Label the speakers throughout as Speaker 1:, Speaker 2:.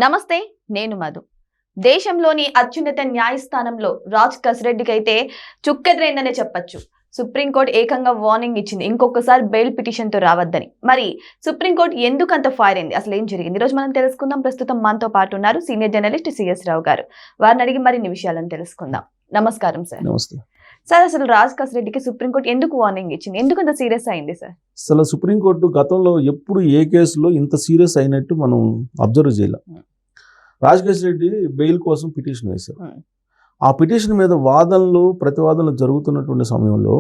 Speaker 1: నమస్తే, నేను మధు. దేశంలోని అత్యున్నత న్యాయస్థానంలో రాజ్ కసిరెడ్డికి అయితే చుక్కెదురైందనే చెప్పొచ్చు. సుప్రీంకోర్టు ఏకంగా వార్నింగ్ ఇచ్చింది, ఇంకొకసారి బెయిల్ పిటిషన్తో రావద్దని. మరి సుప్రీంకోర్టు ఎందుకు అంత ఫైర్ అయింది, అసలు ఏం జరిగింది, ఈరోజు మనం తెలుసుకుందాం. ప్రస్తుతం మనతో పాటు ఉన్నారు సీనియర్ జర్నలిస్ట్ సిఎస్ రావు గారు. వారిని అడిగి మరిన్ని విషయాలను తెలుసుకుందాం. నమస్కారం సార్.
Speaker 2: నమస్తే
Speaker 1: సార్, అసలు రాజ్ కసిరెడ్డికి సుప్రీంకోర్టు ఎందుకు వార్నింగ్ ఇచ్చింది, ఎందుకు అంత సీరియస్ అయింది సార్?
Speaker 2: అసలు సుప్రీంకోర్టు గతంలో ఎప్పుడు ఏ కేసులో ఇంత సీరియస్ అయినట్టు మనం అబ్జర్వ్ చేయాలి. రాజ్ కసిరెడ్డి బెయిల్ కోసం పిటిషన్ వేశారు. ఆ పిటిషన్ మీద వాదనలు ప్రతివాదనలు జరుగుతున్నటువంటి సమయంలో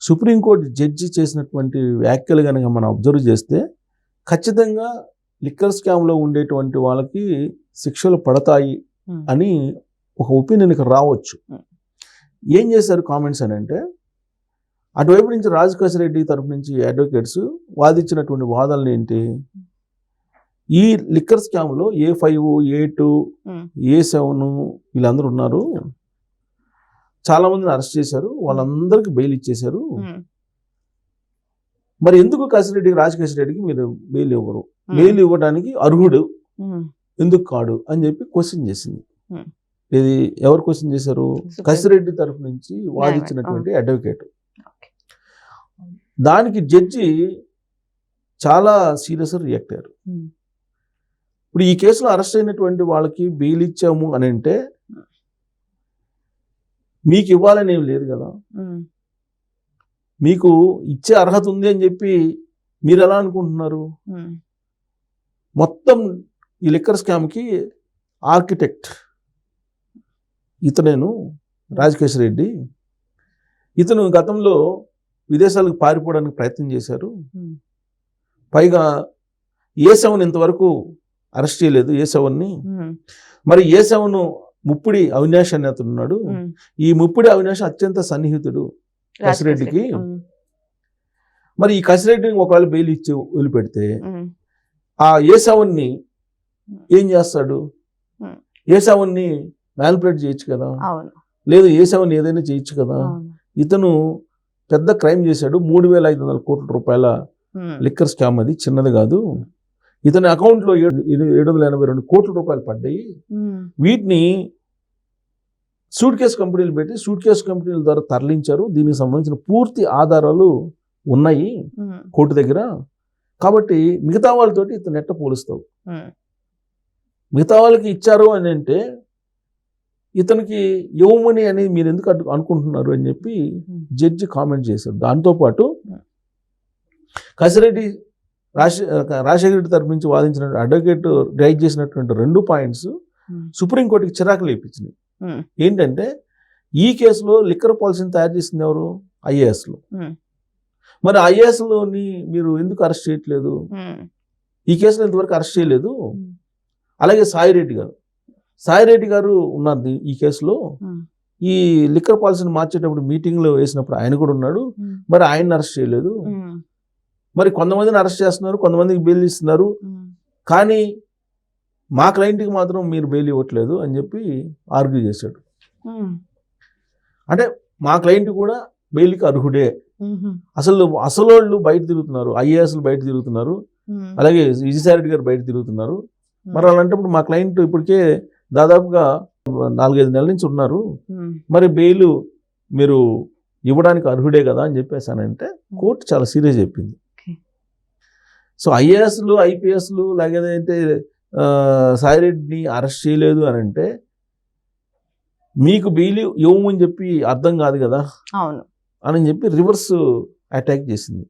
Speaker 2: సుప్రీంకోర్టు జడ్జి చేసినటువంటి వ్యాఖ్యలు కనుక మనం అబ్జర్వ్ చేస్తే ఖచ్చితంగా లిక్కర్ స్కామ్లో ఉండేటువంటి వాళ్ళకి శిక్షలు పడతాయి అని ఒక ఒపీనియన్కి రావచ్చు. ఏం చేశారు కామెంట్స్ అని అంటే, అటువైపు నుంచి రాజ్ కసిరెడ్డి తరపు నుంచి అడ్వకేట్స్ వాదించినటువంటి వాదనలు ఏంటి, ఈ లిక్కర్ స్కామ్లో A5, A2, A7 వీళ్ళందరూ ఉన్నారు, చాలా మందిని అరెస్ట్ చేశారు, వాళ్ళందరికీ బెయిల్ ఇచ్చేశారు. మరి ఎందుకు రాజ్ కసిరెడ్డికి మీరు బెయిల్ ఇవ్వరు, బెయిల్ ఇవ్వడానికి అర్హుడు ఎందుకు కాడు అని చెప్పి క్వశ్చన్ చేసింది. ఇది ఎవరు క్వశ్చన్ చేశారు? కసిరెడ్డి తరఫు నుంచి వాదించినటువంటి అడ్వకేట్. దానికి జడ్జి చాలా సీరియస్గా రియాక్ట్ అయ్యారు. ఇప్పుడు ఈ కేసులో అరెస్ట్ అయినటువంటి వాళ్ళకి బెయిల్ ఇచ్చాము అని అంటే మీకు ఇవ్వాలని ఏం లేదు కదా, మీకు ఇచ్చే అర్హత ఉంది అని చెప్పి మీరు ఎలా అనుకుంటున్నారు? మొత్తం ఈ లిక్కర్ స్కామ్కి ఆర్కిటెక్ట్ ఇతనేను, రాజ్ కసిరెడ్డి. ఇతను గతంలో విదేశాలకు పారిపోవడానికి ప్రయత్నం చేశారు. పైగా A7 ఇంతవరకు అరెస్ట్ చేయలేదు, A7ని. మరి A7 ముప్పిడి అవినాష్ అని అతను ఉన్నాడు. ఈ ముప్పిడి అవినాష్ అత్యంత సన్నిహితుడు కసిరెడ్డికి. మరి ఈ కసిరెడ్డిని ఒకవేళ బెయిల్ ఇచ్చి వదిలిపెడితే ఆ A7ని ఏం చేస్తాడు? A7ని మ్యానిపులేట్ చేయొచ్చు కదా, లేదు A7 ఏదైనా చేయొచ్చు కదా. ఇతను పెద్ద క్రైమ్ చేశాడు, 3,500 కోట్ల రూపాయల లిక్కర్ స్కామ్. అది చిన్నది కాదు. ఇతని అకౌంట్లో 782 కోట్ల రూపాయలు పడ్డాయి. వీటిని సూట్ కేసు కంపెనీలు పెట్టి సూట్ కేసు కంపెనీల ద్వారా తరలించారు. దీనికి సంబంధించిన పూర్తి ఆధారాలు ఉన్నాయి కోర్టు దగ్గర. కాబట్టి మిగతా వాళ్ళతోటి ఇతను ఎట్ట పోలుస్తావు? మిగతా వాళ్ళకి ఇచ్చారు అని అంటే ఇతనికి ఇవ్వమని అని మీరు ఎందుకు అనుకుంటున్నారు అని చెప్పి జడ్జి కామెంట్ చేశారు. దాంతోపాటు కసిరెడ్డి రాజశేఖర రెడ్డి తరపు నుంచి వాదించిన అడ్వకేట్ రైజ్ చేసినటువంటి 2 పాయింట్స్ సుప్రీంకోర్టుకి చిరాకు లేపించినాయి. ఏంటంటే, ఈ కేసులో లిక్కర్ పాలసీని తయారు చేసింది ఎవరు? IASలు. మరి IASలోని మీరు ఎందుకు అరెస్ట్ చేయట్లేదు? ఈ కేసులో ఇంతవరకు అరెస్ట్ చేయలేదు. అలాగే సాయిరెడ్డి గారు ఉన్నారు ఈ కేసులో. ఈ లిక్కర్ పాలసీని మార్చేటప్పుడు మీటింగ్లో వేసినప్పుడు ఆయన కూడా ఉన్నాడు. మరి ఆయన్ని అరెస్ట్ చేయలేదు. మరి కొంతమందిని అరెస్ట్ చేస్తున్నారు, కొంతమందికి బెయిల్ ఇస్తున్నారు, కానీ మా క్లయింట్కి మాత్రం మీరు బెయిల్ ఇవ్వట్లేదు అని చెప్పి ఆర్గ్యూ చేశాడు. అంటే మా క్లయింట్ కూడా బెయిల్కి అర్హుడే. అసలు వాళ్ళు బయట తిరుగుతున్నారు, IASలు బయట తిరుగుతున్నారు, అలాగే విజయసాయిరెడ్డి గారు బయట తిరుగుతున్నారు. మరి అలాంటప్పుడు మా క్లయింట్ ఇప్పటికే దాదాపుగా 4-5 నెలల నుంచి ఉన్నారు, మరి బెయిల్ మీరు ఇవ్వడానికి అర్హుడే కదా అని చెప్పేసానంటే కోర్టు చాలా సీరియస్ చెప్పింది. సో IASలు IPSలు లేకపోతే సాయిరెడ్డిని అరెస్ట్ చేయలేదు అని అంటే మీకు బెయిల్ ఇవ్వమని చెప్పి అర్థం కాదు కదా అని చెప్పి రివర్స్ అటాక్ చేసింది.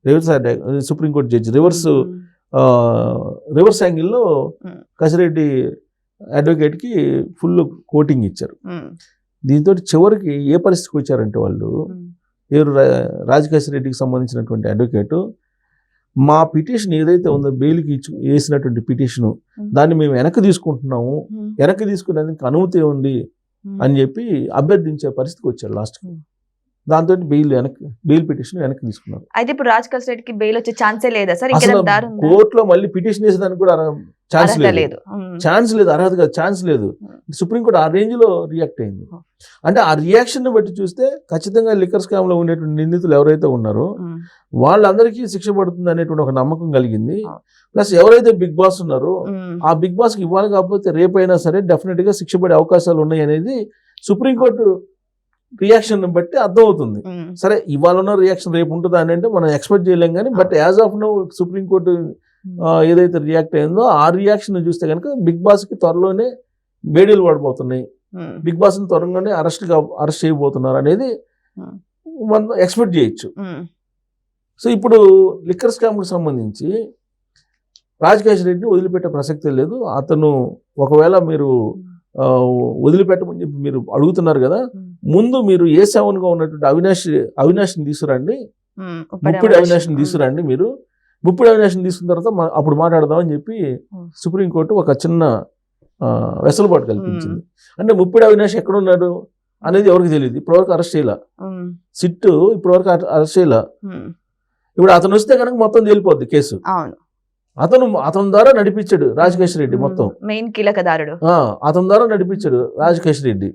Speaker 2: Reverse attack supreme court judge reverse యాంగిల్లో కసిరెడ్డి అడ్వకేట్కి ఫుల్ కోటింగ్ ఇచ్చారు. దీంతో చివరికి ఏ పరిస్థితికి వచ్చారంటే వాళ్ళు రాజ్ కసిరెడ్డికి సంబంధించినటువంటి అడ్వకేటు, మా పిటిషన్ ఏదైతే ఉందో బెయిల్కి వేసినటువంటి పిటిషను దాన్ని మేము వెనక్కి తీసుకుంటున్నాము, వెనక్కి తీసుకునేందుకు అనుమతి ఉంది అని చెప్పి అభ్యర్థించే పరిస్థితికి వచ్చారు లాస్ట్కి. దాంతో బెయిల్ పిటిషన్ వెనక్కి తీసుకున్నారు.
Speaker 1: అయితే ఇప్పుడు రాజ్ కస్ రెడ్డికి బెయిల్ వచ్చే ఛాన్సే లేదా సార్?
Speaker 2: అసలు
Speaker 1: ఇంకేదైనా దారి ఉందా?
Speaker 2: కోర్టులో మళ్ళీ పిటిషన్ వేసేదానికి కూడా ఛాన్స్
Speaker 1: అర్హత
Speaker 2: లేదు,
Speaker 1: లేదు.
Speaker 2: ఛాన్స్ లేదు, అర్హత కాదు, ఛాన్స్ లేదు. సుప్రీంకోర్టు ఆ రేంజ్ లో రియాక్ట్ అయింది. అంటే ఆ రియాక్షన్ ని బట్టి చూస్తే ఖచ్చితంగా లిక్కర్ స్కామ్ లో ఉండేటువంటి నిందితులు ఎవరైతే ఉన్నారో వాళ్ళందరికీ శిక్ష పడుతుంది అనేటువంటి ఒక నమ్మకం కలిగింది. ప్లస్ ఎవరైతే బిగ్ బాస్ ఉన్నారో ఆ బిగ్ బాస్ కి ఇవ్వాలి, కాకపోతే రేపైనా సరే డెఫినెట్ గా శిక్ష పడే అవకాశాలు ఉన్నాయి అనేది సుప్రీంకోర్టు రియాక్షన్ బట్టి అర్థమవుతుంది. సరే ఇవాళ ఉన్న రియాక్షన్ రేపు ఉంటుందా అని అంటే మనం ఎక్స్పెక్ట్ చేయలేం కానీ, but as of now supreme court ఏదైతే రియాక్ట్ అయిందో ఆ రియాక్షన్ చూస్తే కనుక బిగ్ బాస్ కి త్వరలోనే బేడీలు పడిపోతున్నాయి, బిగ్ బాస్ ని త్వరగానే అరెస్ట్ చేయబోతున్నారు అనేది మనం ఎక్స్పెక్ట్ చేయొచ్చు. సో ఇప్పుడు లిక్కర్ స్కామ్ కి సంబంధించి రాజకేష్ రెడ్డిని వదిలిపెట్టే ప్రసక్తే లేదు. అతను ఒకవేళ మీరు వదిలిపెట్టమని చెప్పి మీరు అడుగుతున్నారు కదా, ముందు మీరు A7 గా ఉన్నటువంటి అవినాష్ని తీసుకురండి, ముప్పిడి అవినాష్ని తీసుకురండి. మీరు ముప్పిడి అవినాష్ని తీసుకున్న తర్వాత అప్పుడు మాట్లాడదామని చెప్పి సుప్రీంకోర్టు ఒక చిన్న వెసులుబాటు కల్పించింది. అంటే ముప్పిడి అవినాష్ ఎక్కడున్నాడు అనేది ఎవరికి తెలియదు, ఇప్పటివరకు అరెస్ట్ చేయాల, సిట్ ఇప్పటివరకు అరెస్ట్ చేయాల. ఇప్పుడు అతను వస్తే కనుక మొత్తం తేలిపోద్ది కేసు. అతని ద్వారా నడిపించాడు రాజకేష్ రెడ్డి, మొత్తం
Speaker 1: మెయిన్ కీలకదారుడు
Speaker 2: అతని ద్వారా నడిపించాడు రాజకేష్ రెడ్డి.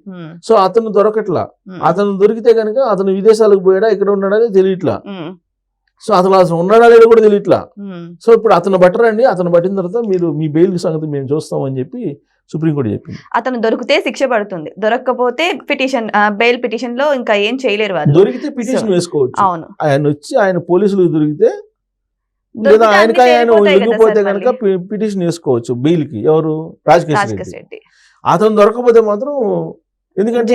Speaker 2: సో అతను దొరకట్లా, అతను దొరికితే కనుక అతను విదేశాలకు పోయాడా ఇక్కడ ఉన్నాడని తెలియట్లా. సో అసలు ఉన్నాడా లేదో కూడా తెలియట్లా. సో ఇప్పుడు అతను బట్టరండి, అతను పట్టిన తర్వాత మీరు మీ బెయిల్ సంగతి మేము చూస్తామని చెప్పి సుప్రీంకోర్టు చెప్పింది.
Speaker 1: అతను దొరికితే శిక్ష పడుతుంది, దొరకకపోతే పిటిషన్ బెయిల్ పిటిషన్ లో ఇంకా ఏం చేయలేరు వాళ్ళు.
Speaker 2: దొరికితే పిటిషన్ వేసుకోవచ్చు.
Speaker 1: అవును,
Speaker 2: ఆయన వచ్చి ఆయన పోలీసులు దొరికితే లేదా ఆయన లొంగిపోతే కనుక పిటిషన్ వేసుకోవచ్చు బెయిల్ కి. ఎవరు? రాజకేష్ రెడ్డి. అతను దొరకకపోతే మాత్రం, ఎందుకంటే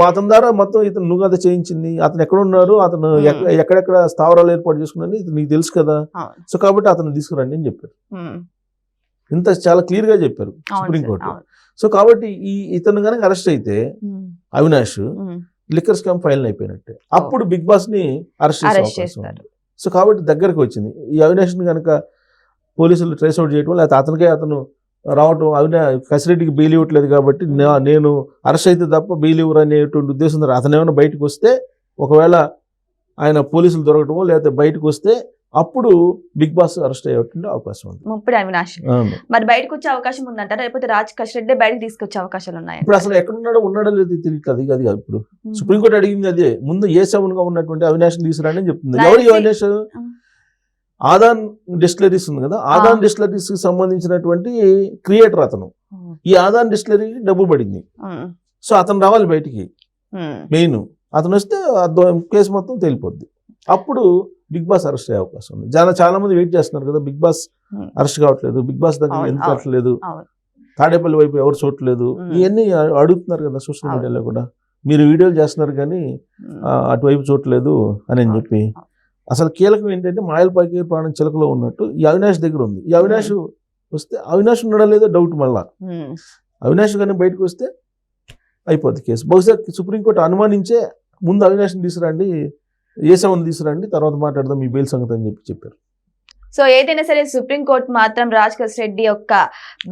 Speaker 2: అతని ద్వారా మొత్తం ఇతను నువ్వు కదా చేయించింది, అతను ఎక్కడ ఉన్నారు, అతను ఎక్కడెక్కడ స్థావరాలు ఏర్పాటు చేసుకున్నది నీకు తెలుసు కదా, సో కాబట్టి అతను తీసుకురండి అని చెప్పారు. ఇంత చాలా క్లియర్ గా చెప్పారు సుప్రీంకోర్టు. సో కాబట్టి ఇతను కనుక అరెస్ట్ అయితే అవినాష్ లిక్కర్ స్కామ్ ఫైల్ అయిపోయినట్టే, అప్పుడు బిగ్ బాస్ ని అరెస్ట్ చేస్తారు. సో కాబట్టి దగ్గరకు వచ్చింది. ఈ అవినాష్ని కనుక పోలీసులు ట్రేస్ అవుట్ చేయటం, లేకపోతే అతను రావటం, కసిరెడ్డికి బెయిల్ ఇవ్వట్లేదు కాబట్టి నేను అరెస్ట్ అయితే తప్ప బెయిల్ ఇవ్వరు అనేటువంటి ఉద్దేశం, అతను ఏమైనా బయటకు వస్తే, ఒకవేళ ఆయన పోలీసులు దొరకటమో లేకపోతే బయటకు వస్తే అప్పుడు బిగ్ బాస్ అరెస్ట్ అయ్యేటువంటి అవకాశం ఉంది.
Speaker 1: ముప్పిడి అవినాష్ మరి బయటకు వచ్చే అవకాశం ఉందంటారా, లేకపోతే రాజకేష్ రెడ్డి బయటకు తీసుకొచ్చే అవకాశాలు ఉన్నాయి?
Speaker 2: ఇప్పుడు అసలు ఎక్కడున్నాడో లేదు తెలియట్లేదు. అది కాదు ఇప్పుడు సుప్రీంకోర్టు అడిగింది అదే, ముందు A7 గా ఉన్నటువంటి అవినాష్ తీసుకురాని అని చెప్తుంది. ఎవరు అవినాష్? ఆదాన్ డిస్టిలరీస్ ఉంది కదా, ఆదాన్ డిస్టిలరీస్ కి సంబంధించినటువంటి క్రియేటర్ అతను. ఈ ఆదాన్ డిస్టిలరీ డబ్బు పడింది, సో అతను రావాలి బయటికి. మెయిన్ అతను వస్తే కేసు మొత్తం తేలిపోద్ది, అప్పుడు బిగ్ బాస్ అరెస్ట్ అయ్యే అవకాశం ఉంది. చాలా మంది వెయిట్ చేస్తున్నారు కదా, బిగ్ బాస్ అరెస్ట్ కావట్లేదు, బిగ్ బాస్ దగ్గర ఎందుకు కట్టలేదు, తాడేపల్లి వైపు ఎవరు చూడట్లేదు, ఇవన్నీ అడుగుతున్నారు కదా సోషల్ మీడియాలో కూడా. మీరు వీడియోలు చేస్తున్నారు కానీ అటువైపు చూడట్లేదు అని చెప్పి. అసలు కీలకం ఏంటంటే మాయలపాకి ప్రాణం చిలకలో ఉన్నట్టు ఈ అవినాష్ దగ్గర ఉంది. ఈ అవినాష్ వస్తే అవినాష్ ఉన్నాడా లేదో డౌట్. మళ్ళా అవినాష్ కానీ బయటకు వస్తే అయిపోద్ది కేసు. బహుశా సుప్రీంకోర్టు అనుమానించే ముందు అవినాష్ని తీసుకురండి, A7 తీసుకురండి, తర్వాత మాట్లాడదాం మీ బెయిల్ సంగతి అని చెప్పారు.
Speaker 1: సో ఏదైనా సరే సుప్రీంకోర్టు మాత్రం రాజకేష్ రెడ్డి యొక్క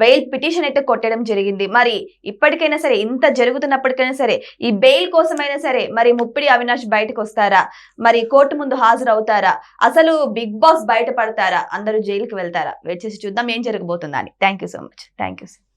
Speaker 1: బెయిల్ పిటిషన్ అయితే కొట్టడం జరిగింది. మరి ఇప్పటికైనా సరే, ఇంత జరుగుతున్నప్పటికైనా సరే, ఈ బెయిల్ కోసమైనా సరే మరి ముప్పిడి అవినాష్ బయటకు వస్తారా, మరి కోర్టు ముందు హాజరవుతారా, అసలు బిగ్ బాస్ బయటపడతారా, అందరూ జైలుకి వెళ్తారా? వెయిట్ చేసి చూద్దాం ఏం జరగబోతుందని. Thank you so much. Thank you.